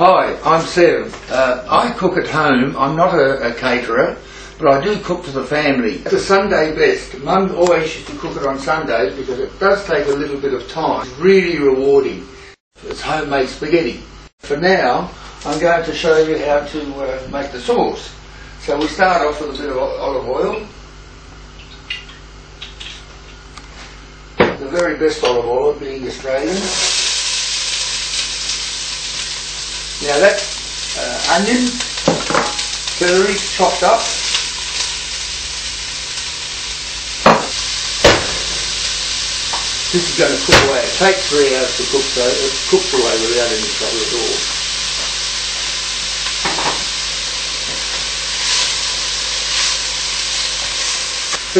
Hi, I'm Sev. I cook at home. I'm not a caterer, but I do cook for the family. The Sunday best. Mum always used to cook it on Sundays because it does take a little bit of time. It's really rewarding. It's homemade spaghetti. For now, I'm going to show you how to make the sauce. So we start off with a bit of olive oil. The very best olive oil being Australian. Now that's onion, celery chopped up. This is going to cook away. It takes 3 hours to cook, so it cooks away without any trouble at all.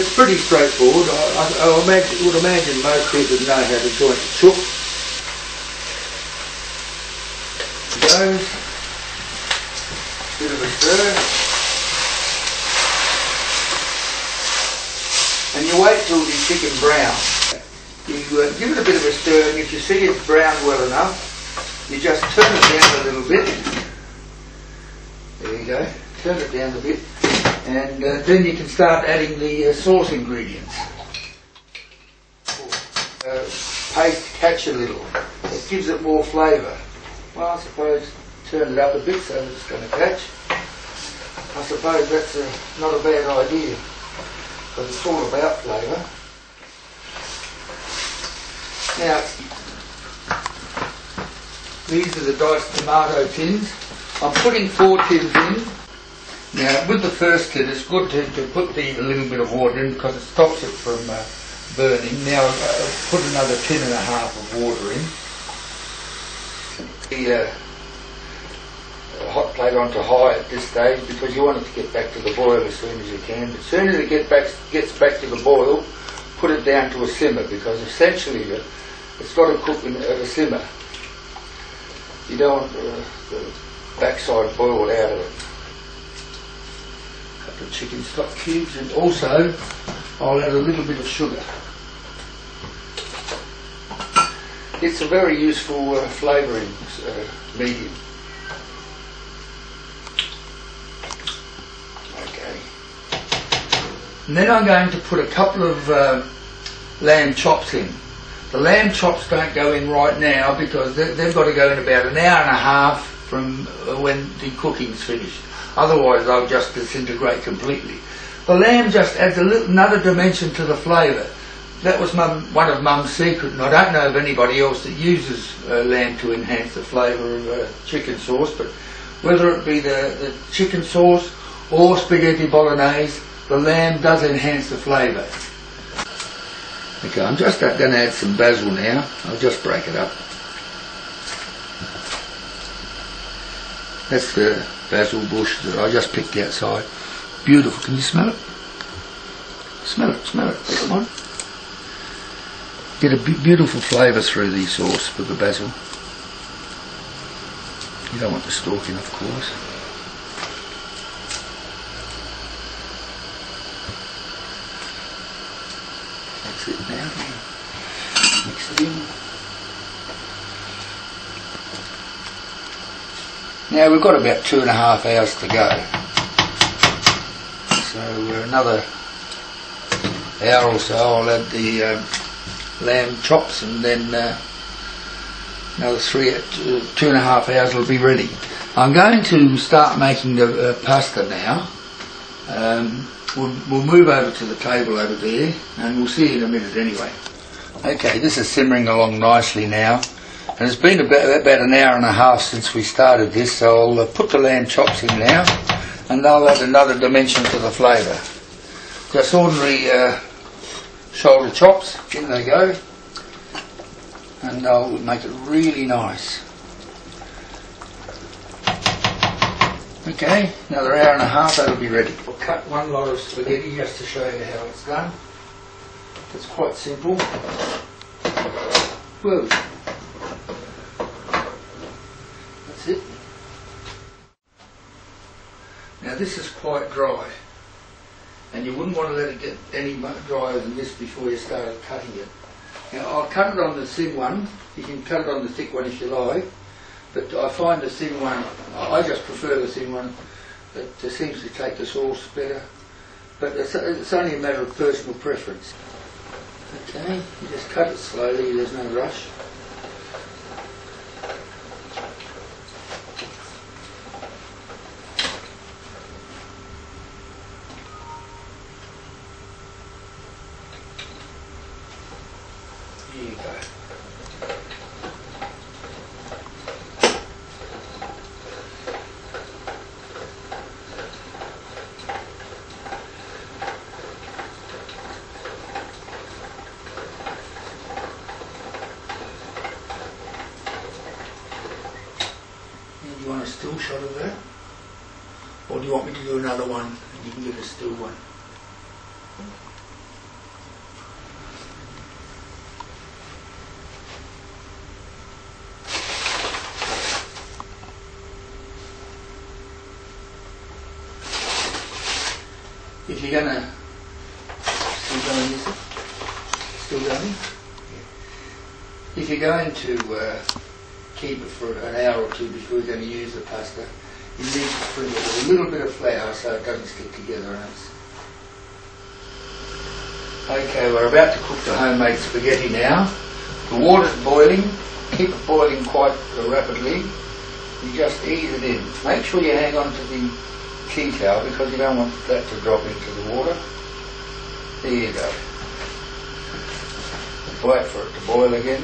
It's pretty straightforward. I would imagine most people know how to joint the chook. Goes. Bit of a stir. And you wait till the chicken brown. You give it a bit of a stir, and if you see it's browned well enough, you just turn it down a little bit. There you go. Turn it down a bit. And then you can start adding the sauce ingredients. Paste catch a little. It gives it more flavour. Well, I suppose turn it up a bit so that it's going to catch. I suppose that's not a bad idea because it's all about flavour. Now, these are the diced tomato tins. I'm putting 4 tins in. Now, with the first tin, it's good to put a little bit of water in because it stops it from burning. Now, put another 1.5 tins of water in. The hot plate onto high at this stage because you want it to get back to the boil as soon as you can. But as soon as it gets back to the boil, put it down to a simmer because essentially it's got to cook at a simmer. You don't want the backside boiled out of it. A couple of chicken stock cubes, and also I'll add a little bit of sugar. It's a very useful flavouring medium. Okay. And then I'm going to put a couple of lamb chops in. The lamb chops don't go in right now because they've got to go in about 1.5 hours from when the cooking's finished. Otherwise they'll just disintegrate completely. The lamb just adds another dimension to the flavour. That was one of Mum's secrets, and I don't know of anybody else that uses lamb to enhance the flavour of chicken sauce, but whether it be the chicken sauce or spaghetti bolognese, the lamb does enhance the flavour. Okay, I'm just going to add some basil now. I'll just break it up. That's the basil bush that I just picked outside. Beautiful, can you smell it? Smell it, smell it, come on. Get a beautiful flavour through the sauce with the basil. You don't want the stalk in, of course. That's it now. Mix it in. Now we've got about 2.5 hours to go. So another hour or so I'll add the lamb chops, and then another 2.5 hours will be ready. I'm going to start making the pasta now. We'll move over to the table over there and we'll see you in a minute anyway. Okay, this is simmering along nicely now, and it's been about 1.5 hours since we started this, so I'll put the lamb chops in now and they'll add another dimension to the flavour. Just ordinary shoulder chops, in they go, and they'll make it really nice. Okay, another 1.5 hours, that'll be ready. I'll cut one lot of spaghetti just to show you how it's done. It's quite simple. Whoa. That's it. Now this is quite dry, and you wouldn't want to let it get any drier than this before you started cutting it. Now I'll cut it on the thin one. You can cut it on the thick one if you like, But I find the thin one, I just prefer the thin one. It seems to take the sauce better. But it's only a matter of personal preference. Okay, you just cut it slowly, there's no rush. Here you go. Do you want a still shot of that? Or do you want me to do another one and you can get a still one? If you're gonna still going? Yeah. If you're going to keep it for an hour or two before you're going to use the pasta, you need to sprinkle it with a little bit of flour so it doesn't stick together. Okay, we're about to cook the homemade spaghetti now. The water's boiling. Keep it boiling quite rapidly. You just ease it in. Make sure you hang on to the tea towel because you don't want that to drop into the water. There you go. Wait for it to boil again.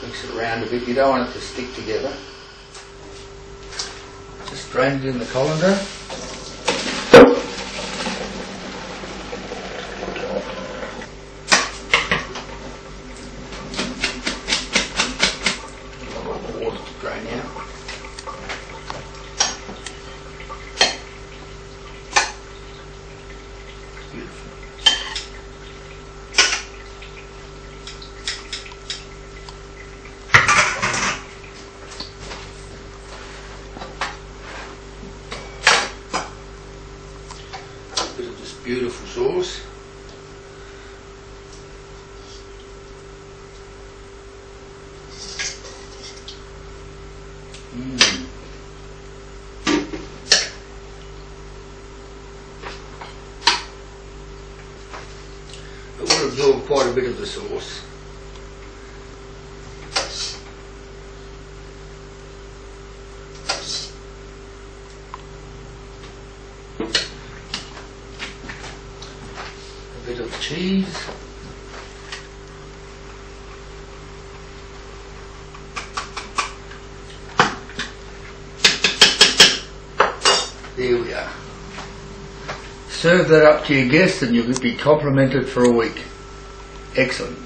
Mix it around a bit. You don't want it to stick together. Just drain it in the colander. Water to drain out. Beautiful. Bit of this beautiful sauce. It will absorb quite a bit of the sauce. A bit of cheese. There we are. Serve that up to your guests and you'll be complimented for a week. Excellent.